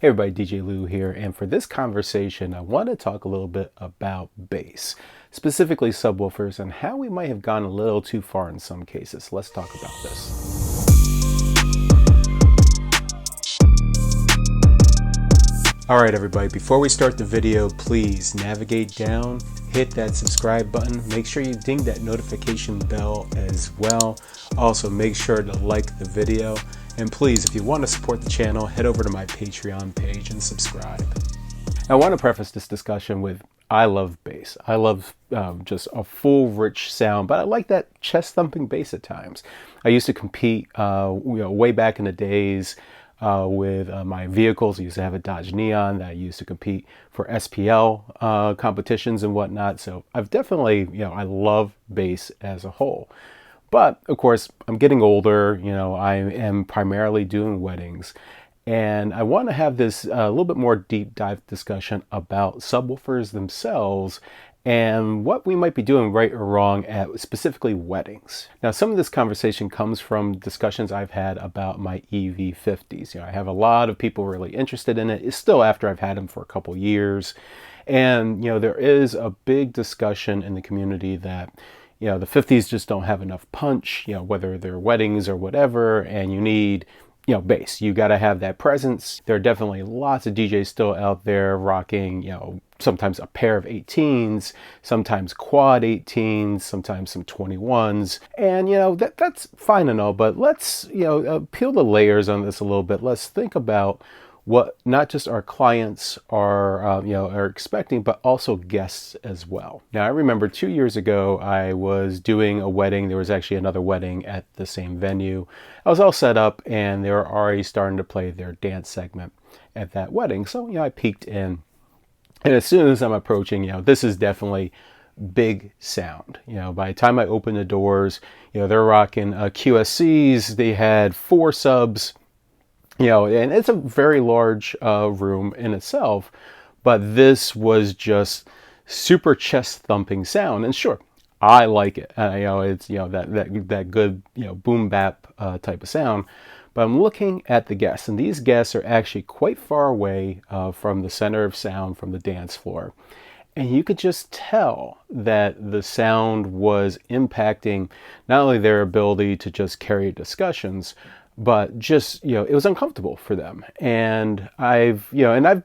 Hey everybody, DJ Lou here, and for this conversation, I want to talk a little bit about bass, specifically subwoofers, and how we might have gone a little too far in some cases. Let's talk about this. Alright everybody, before we start the video, please navigate down, hit that subscribe button, make sure you ding that notification bell as well. Also make sure to like the video, and please, if you want to support the channel, head over to my Patreon page and subscribe. I want to preface this discussion with I love bass. I love just a full, rich sound, but I like that chest-thumping bass at times. I used to compete way back in the days with my vehicles. I used to have a Dodge Neon that I used to compete for SPL competitions and whatnot. So I've definitely, I love bass as a whole. But of course, I'm getting older. I am primarily doing weddings. And I want to have this a little bit more deep dive discussion about subwoofers themselves and what we might be doing right or wrong at specifically weddings. Now, some of this conversation comes from discussions I've had about my EV50s. I have a lot of people really interested in it. It's still after I've had them for a couple years. And, there is a big discussion in the community that the 50s just don't have enough punch, whether they're weddings or whatever, and you need, bass. You got to have that presence. There are definitely lots of DJs still out there rocking, sometimes a pair of 18s, sometimes quad 18s, sometimes some 21s. And, that's fine and all, but let's, peel the layers on this a little bit. Let's think about what not just our clients are expecting, but also guests as well. Now, I remember 2 years ago, I was doing a wedding. There was actually another wedding at the same venue. I was all set up and they were already starting to play their dance segment at that wedding. So, I peeked in. And as soon as I'm approaching, this is definitely big sound. By the time I opened the doors, they're rocking QSCs. They had 4 subs. And it's a very large room in itself, but this was just super chest thumping sound. And sure, I like it. It's that good boom bap type of sound. But I'm looking at the guests, and these guests are actually quite far away from the center of sound, from the dance floor. And you could just tell that the sound was impacting not only their ability to just carry discussions, but just, it was uncomfortable for them. And I've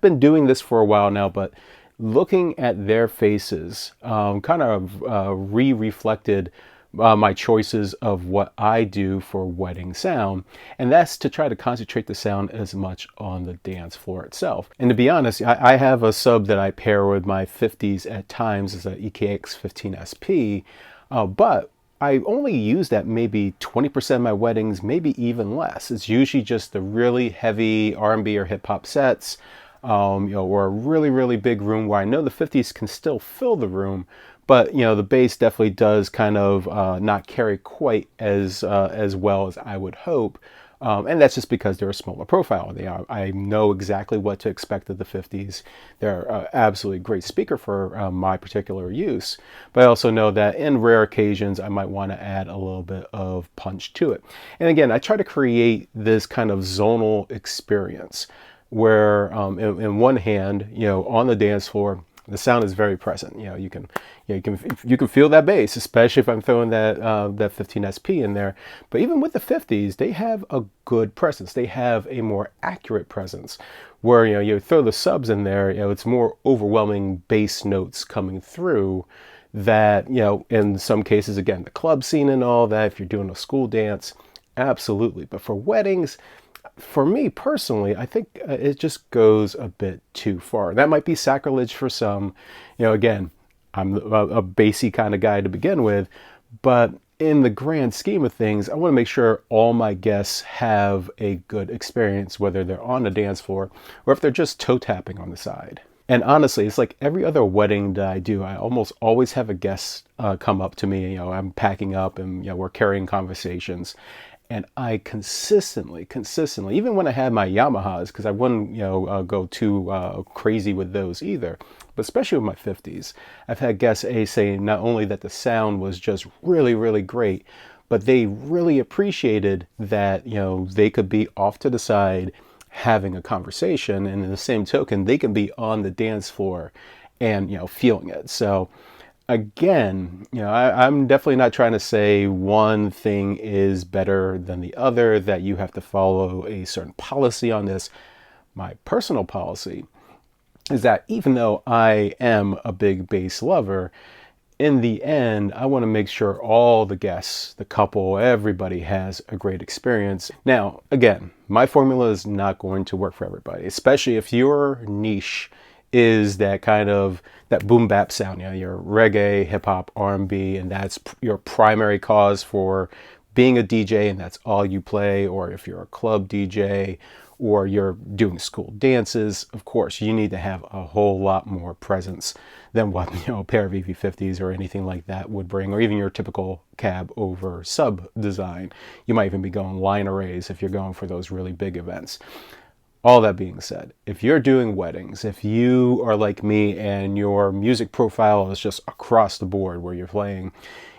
been doing this for a while now, but looking at their faces kind of reflected my choices of what I do for wedding sound. And that's to try to concentrate the sound as much on the dance floor itself. And to be honest, I have a sub that I pair with my 50s at times as a EKX 15 SP, but I only use that maybe 20% of my weddings, maybe even less. It's usually just the really heavy R&B or hip hop sets, or a really, really big room where I know the 50s can still fill the room, but the bass definitely does kind of not carry quite as well as I would hope. And that's just because they're a smaller profile. I know exactly what to expect of the 50s. They're an absolutely great speaker for my particular use. But I also know that in rare occasions, I might want to add a little bit of punch to it. And again, I try to create this kind of zonal experience where in one hand, on the dance floor, the sound is very present. You can feel that bass, especially if I'm throwing that 15 SP in there. But even with the 50s, they have a good presence. They have a more accurate presence, where you throw the subs in there. It's more overwhelming bass notes coming through. That in some cases, again, the club scene and all that. If you're doing a school dance, absolutely. But for weddings, for me personally, I think it just goes a bit too far. That might be sacrilege for some. Again, I'm a bassy kind of guy to begin with, but in the grand scheme of things, I want to make sure all my guests have a good experience, whether they're on the dance floor or if they're just toe tapping on the side. And honestly, it's like every other wedding that I do, I almost always have a guest come up to me. I'm packing up and we're carrying conversations. And I consistently, even when I had my Yamahas, because I wouldn't, go too crazy with those either, but especially with my 50s, I've had guests say not only that the sound was just really, really great, but they really appreciated that, they could be off to the side having a conversation, and in the same token, they can be on the dance floor and, feeling it. So again, I'm definitely not trying to say one thing is better than the other, that you have to follow a certain policy on this. My personal policy is that even though I am a big bass lover, in the end, I want to make sure all the guests, the couple, everybody has a great experience. Now, again, my formula is not going to work for everybody, especially if your niche is that kind of that boom bap sound, your reggae, hip hop, R&B, and that's your primary cause for being a DJ, and that's all you play. Or if you're a club DJ, or you're doing school dances, of course, you need to have a whole lot more presence than what a pair of EV50s or anything like that would bring, or even your typical cab over sub design. You might even be going line arrays if you're going for those really big events. All that being said, if you're doing weddings, if you are like me and your music profile is just across the board, where you're playing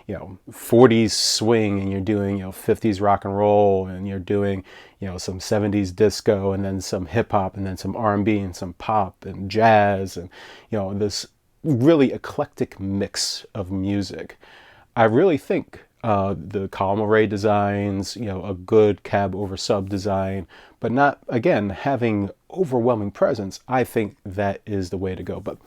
40s swing, and you're doing 50s rock and roll, and you're doing some 70s disco, and then some hip hop, and then some R&B, and some pop and jazz, and this really eclectic mix of music, I really think the column array designs, a good cab over sub design, but not, again, having overwhelming presence, I think that is the way to go. But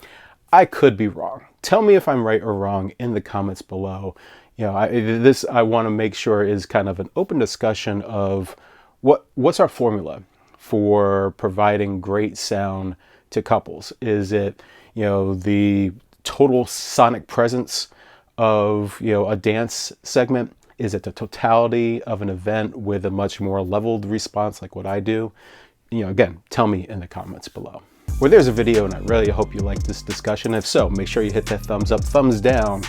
I could be wrong. Tell me if I'm right or wrong in the comments below. I want to make sure is kind of an open discussion of what's our formula for providing great sound to couples. Is it the total sonic presence of a dance segment? Is it the totality of an event with a much more leveled response like what I do? Again, tell me in the comments below. Well, there's a video, and I really hope you liked this discussion. If so, make sure you hit that thumbs up, thumbs down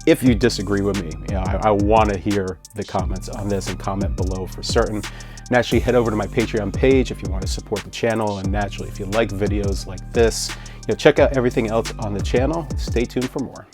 if you disagree with me. I want to hear the comments on this, and comment below for certain. Naturally, head over to my Patreon page if you want to support the channel, and naturally, if you like videos like this, check out everything else on the channel. Stay tuned for more.